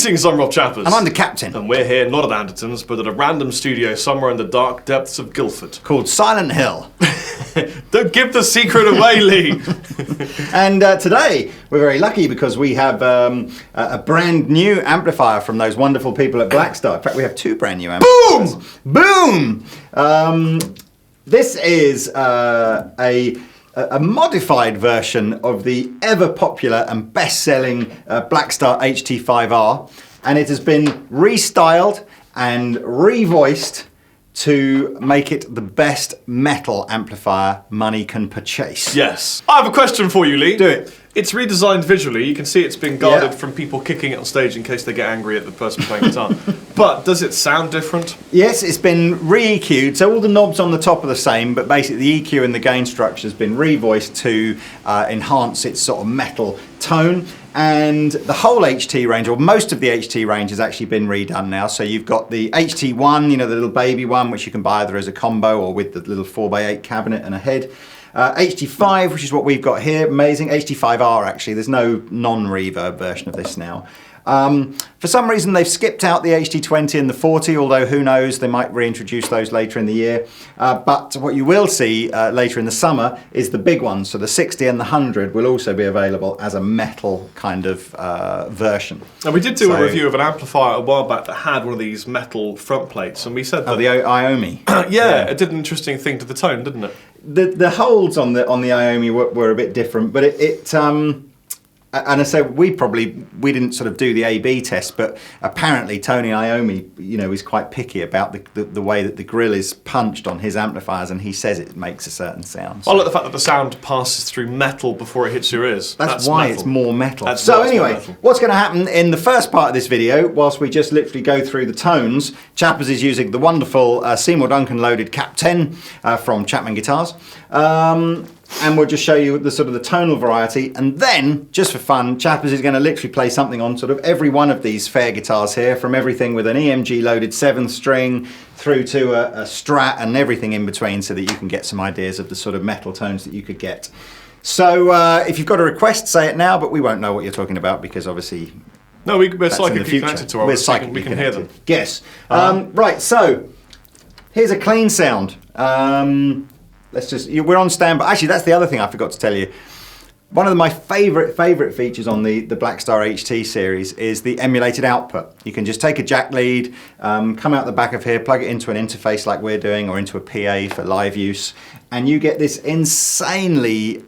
Greetings, I'm Rob Chapman. And I'm the captain. And we're here not at Andertons, but at a random studio somewhere in the dark depths of Guildford. Called Silent Hill. Don't give the secret away, Lee! And today, we're very lucky because we have a brand new amplifier from those wonderful people at Blackstar. In fact, we have two brand new amplifiers. Boom! Boom! This is a modified version of the ever popular and best-selling Blackstar HT5R, and it has been restyled and revoiced to make it the best metal amplifier money can purchase. Yes. I have a question for you, Lee. Do it. It's redesigned visually. You can see it's been guarded from people kicking it on stage in case they get angry at the person playing guitar. But does it sound different? Yes, it's been re-EQ'd, so all the knobs on the top are the same, but basically the EQ and the gain structure has been revoiced to enhance its sort of metal tone. And the whole HT range, or most of the HT range, has actually been redone now. So you've got the HT1, you know, the little baby one, which you can buy either as a combo or with the little 4x8 cabinet and a head. HT5, which is what we've got here, amazing. HT5R actually, there's no non-reverb version of this now. For some reason they've skipped out the HT20 and the 40, although who knows, they might reintroduce those later in the year. But what you will see later in the summer is the big ones, so the 60 and the 100 will also be available as a metal kind of version. And we did do a review of an amplifier a while back that had one of these metal front plates, and we said that... Oh, the Iomi. Yeah, it did an interesting thing to the tone, didn't it? The holds on the Iomi were a bit different, but and I said we didn't sort of do the A/B test, but apparently Tony Iommi, you know, is quite picky about the way that the grill is punched on his amplifiers, and he says it makes a certain sound. So. I like the fact that the sound passes through metal before it hits your ears. That's why metal. It's more metal. So anyway, what's going to happen in the first part of this video, whilst we just literally go through the tones, Chappers is using the wonderful Seymour Duncan loaded Cap 10 from Chapman Guitars. And we'll just show you the sort of the tonal variety, and then, just for fun, Chappers is going to literally play something on sort of every one of these fair guitars here, from everything with an EMG loaded 7th string through to a Strat and everything in between, so that you can get some ideas of the sort of metal tones that you could get. So if you've got a request, say it now, but we won't know what you're talking about because obviously... No, we're psychically connected to our... We're psychically we can hear them. Yes. Right, so here's a clean sound. We're on standby. Actually, that's the other thing I forgot to tell you. One of my favourite features on the Blackstar HT series is the emulated output. You can just take a jack lead, come out the back of here, plug it into an interface like we're doing, or into a PA for live use, and you get this insanely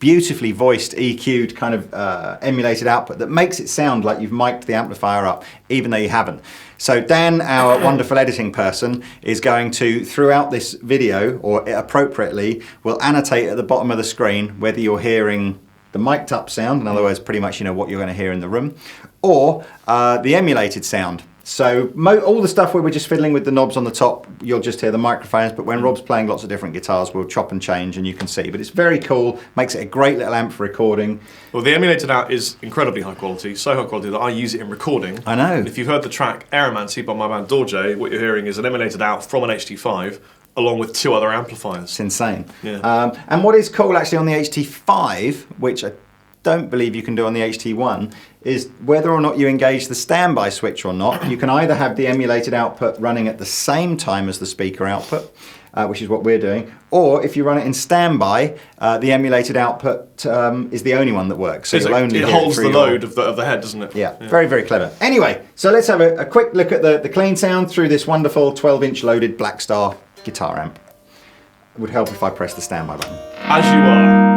beautifully voiced, EQ'd kind of emulated output that makes it sound like you've mic'd the amplifier up, even though you haven't. So Dan, our wonderful editing person, is going to, throughout this video, or appropriately, will annotate at the bottom of the screen whether you're hearing the mic'd up sound, in other words, pretty much you know what you're going to hear in the room, or the emulated sound. So all the stuff where we're just fiddling with the knobs on the top, you'll just hear the microphones, but when Rob's playing lots of different guitars, we'll chop and change and you can see. But it's very cool, makes it a great little amp for recording. Well, the emulated out is incredibly high quality, so high quality that I use it in recording. I know. And if you've heard the track Aeromancy by my band Dorje, what you're hearing is an emulated out from an HT5, along with 2 other amplifiers. It's insane. Yeah. And what is cool actually on the HT5, which I don't believe you can do on the HT1, is whether or not you engage the standby switch or not, you can either have the emulated output running at the same time as the speaker output, which is what we're doing, or if you run it in standby, the emulated output is the only one that works. So it holds the load of the head, doesn't it? Yeah, very, very clever. Anyway, so let's have a quick look at the clean sound through this wonderful 12-inch loaded Blackstar guitar amp. It would help if I press the standby button. As you are.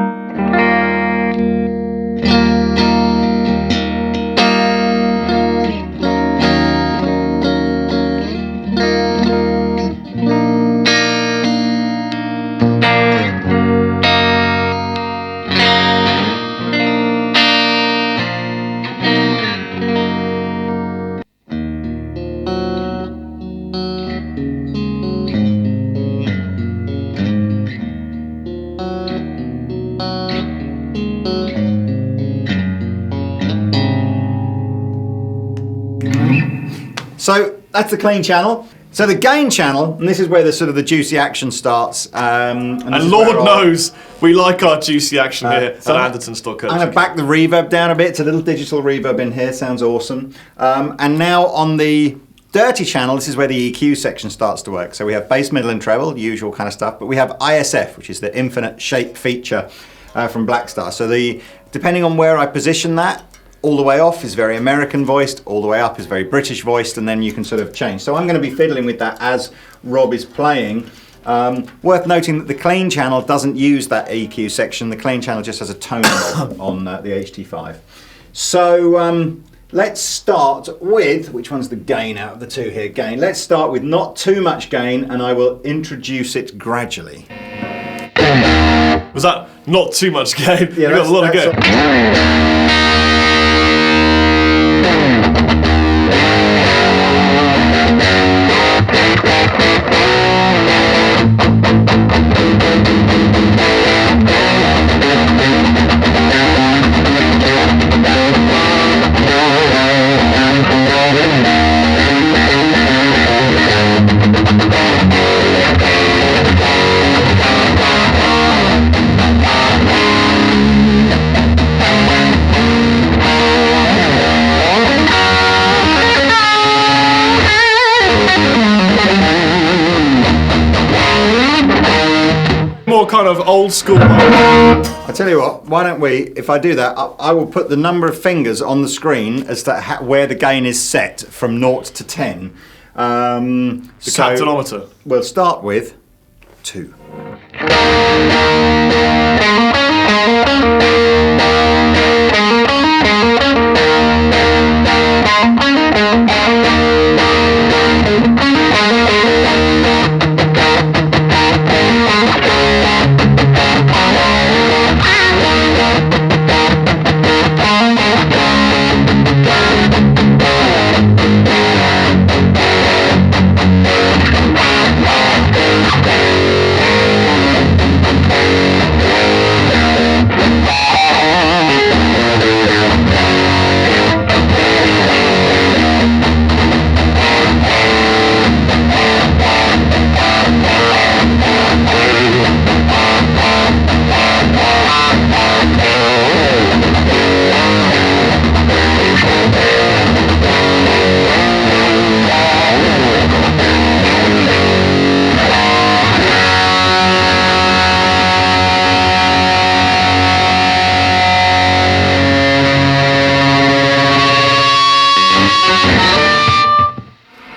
So that's the clean channel. So the gain channel, and this is where the sort of the juicy action starts. And Lord knows We like our juicy action here so at Andertons. I'm going to back the reverb down a bit. It's a little digital reverb in here. Sounds awesome. And now on the dirty channel, this is where the EQ section starts to work. So we have bass, middle and treble, usual kind of stuff. But we have ISF, which is the infinite shape feature from Blackstar. So depending on where I position that, all the way off is very American voiced, all the way up is very British voiced, and then you can sort of change. So I'm going to be fiddling with that as Rob is playing. Worth noting that the clean channel doesn't use that EQ section. The clean channel just has a tone knob on the HT5. So let's start with, which one's the gain out of the two here? Gain. Let's start with not too much gain, and I will introduce it gradually. Was that not too much gain? Yeah, you got a lot of gain. More kind of old school. I tell you what, why don't we, if I do that, I will put the number of fingers on the screen as to where the gain is set from 0 to 10. The captainometer. We'll start with 2.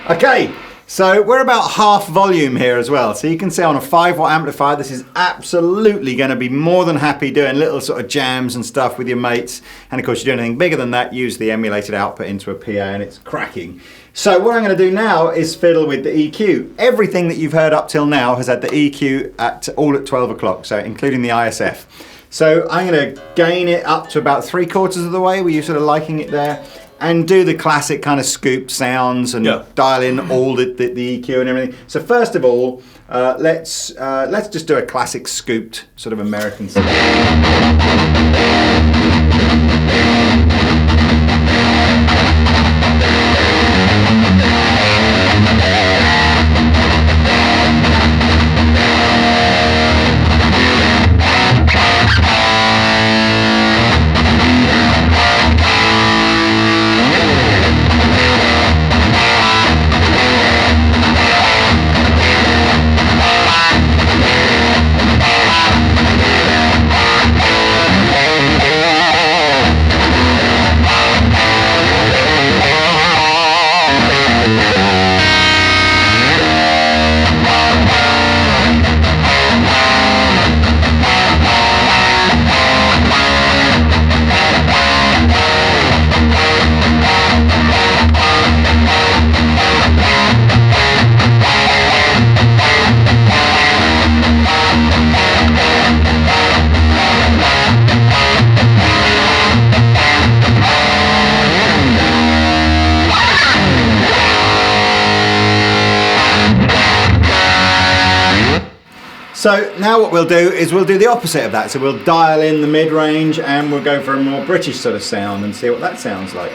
Okay, so we're about half volume here as well. So you can see on a 5-watt amplifier, this is absolutely going to be more than happy doing little sort of jams and stuff with your mates. And of course, you do anything bigger than that, use the emulated output into a PA and it's cracking. So what I'm going to do now is fiddle with the EQ. Everything that you've heard up till now has had the EQ all at 12 o'clock, so including the ISF. So I'm going to gain it up to about 3/4 of the way. Were you sort of liking it there? And do the classic kind of scoop sounds and dial in all the EQ and everything. So first of all, let's just do a classic scooped sort of American sound. So now what we'll do is we'll do the opposite of that. So we'll dial in the mid-range and we'll go for a more British sort of sound and see what that sounds like.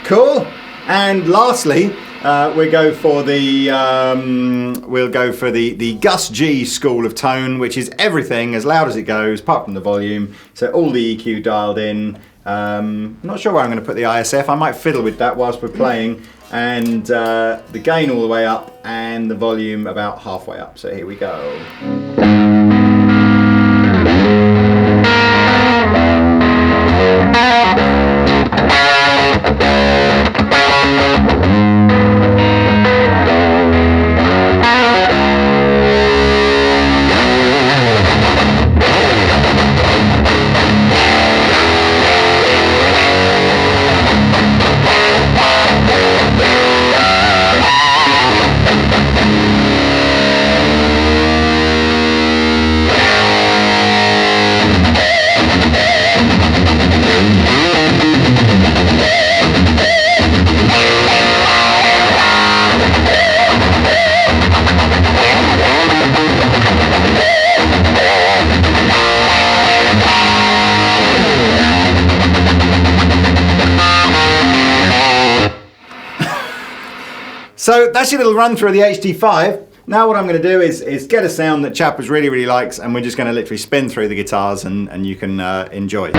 Cool. And lastly, we'll go for the Gus G school of tone, which is everything as loud as it goes, apart from the volume. So all the EQ dialed in. Not sure where I'm going to put the ISF. I might fiddle with that whilst we're playing, and the gain all the way up and the volume about halfway up. So here we go. So that's your little run through of the HD5. Now what I'm going to do is get a sound that Chappers really, really likes, and we're just going to literally spin through the guitars and you can enjoy.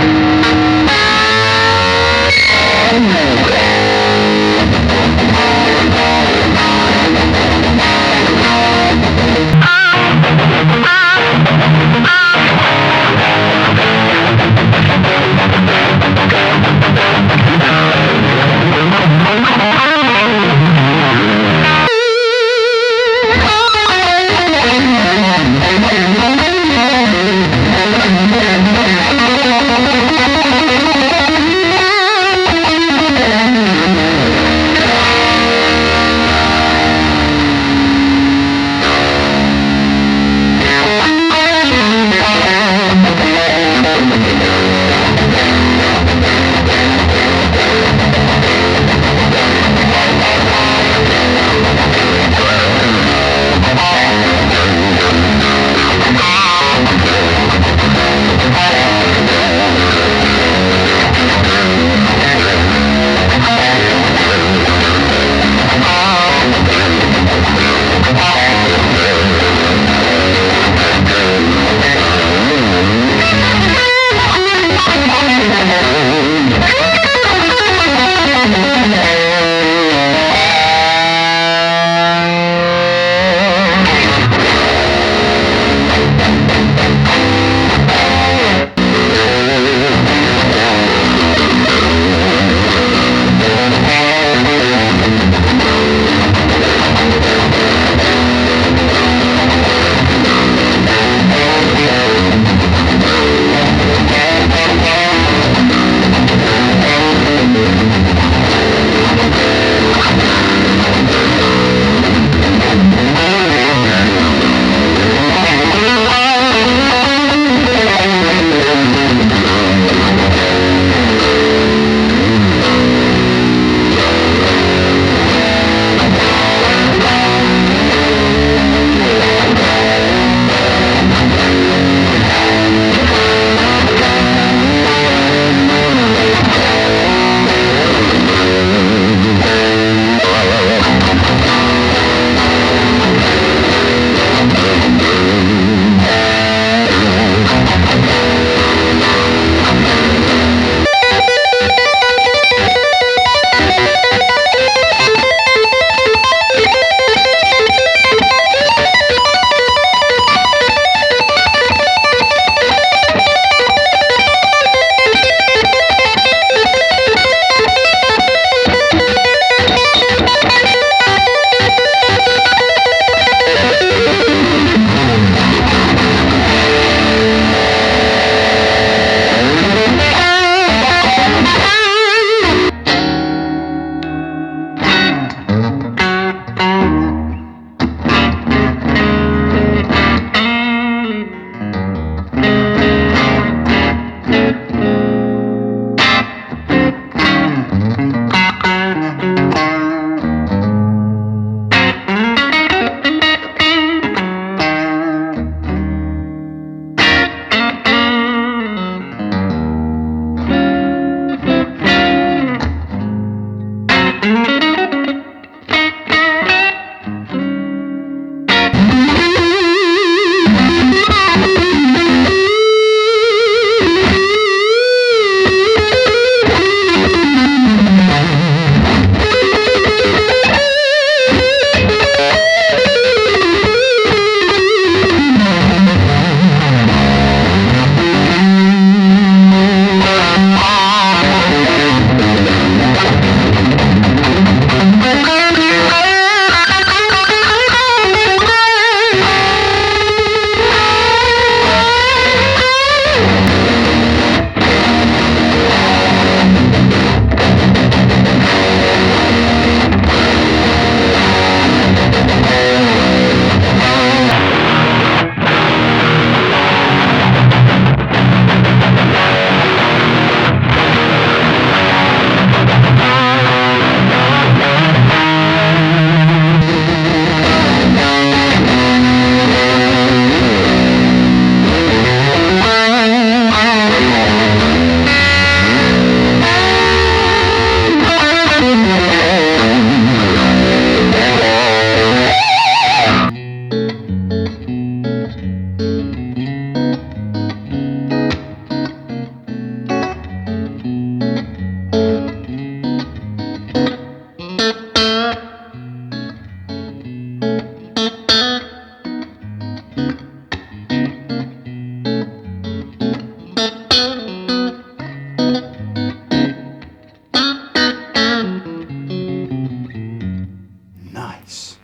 Nice.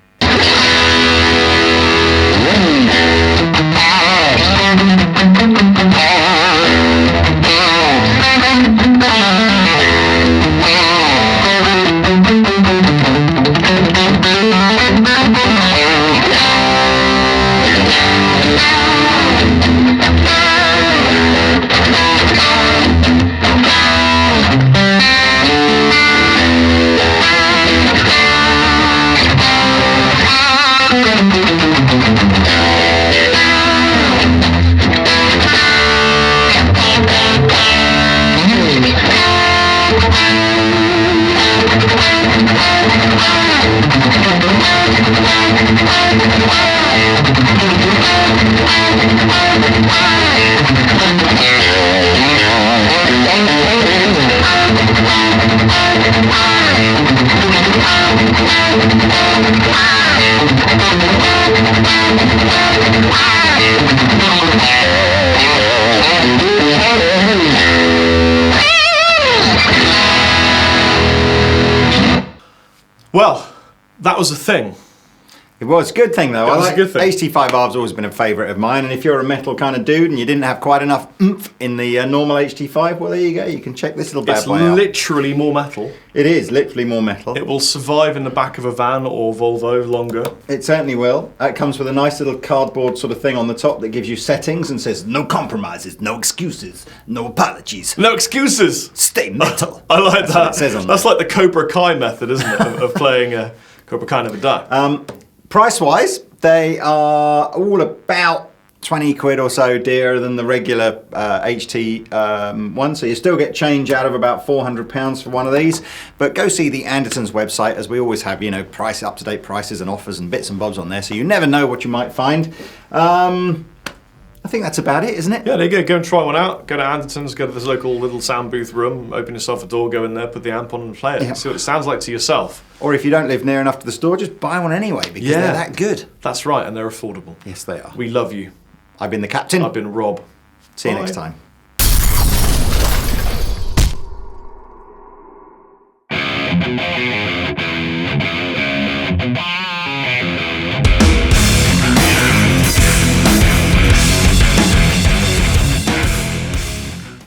Well, that was a thing. It was a good thing though. It was a good thing. HT5R's always been a favourite of mine, and if you're a metal kind of dude and you didn't have quite enough oomph in the normal HT5, well there you go, you can check this little bad boy out. It's literally more metal. It is literally more metal. It will survive in the back of a van or Volvo longer. It certainly will. It comes with a nice little cardboard sort of thing on the top that gives you settings and says no compromises, no excuses, no apologies. No excuses! Stay metal. I like that. What it says on That's there. like the Cobra Kai method, isn't it, of playing Cobra Kai Never Die. Price-wise, they are all about 20 quid or so dearer than the regular HT one, so you still get change out of about £400 for one of these. But go see the Andertons website, as we always have, you know, up-to-date prices and offers and bits and bobs on there, so you never know what you might find. I think that's about it, isn't it? Yeah, there you go. Go and try one out. Go to Andertons, go to this local little sound booth room, open yourself a door, go in there, put the amp on and play it. Yeah. See what it sounds like to yourself. Or if you don't live near enough to the store, just buy one anyway, because they're that good. That's right, and they're affordable. Yes, they are. We love you. I've been the captain. I've been Rob. See you Bye. next time.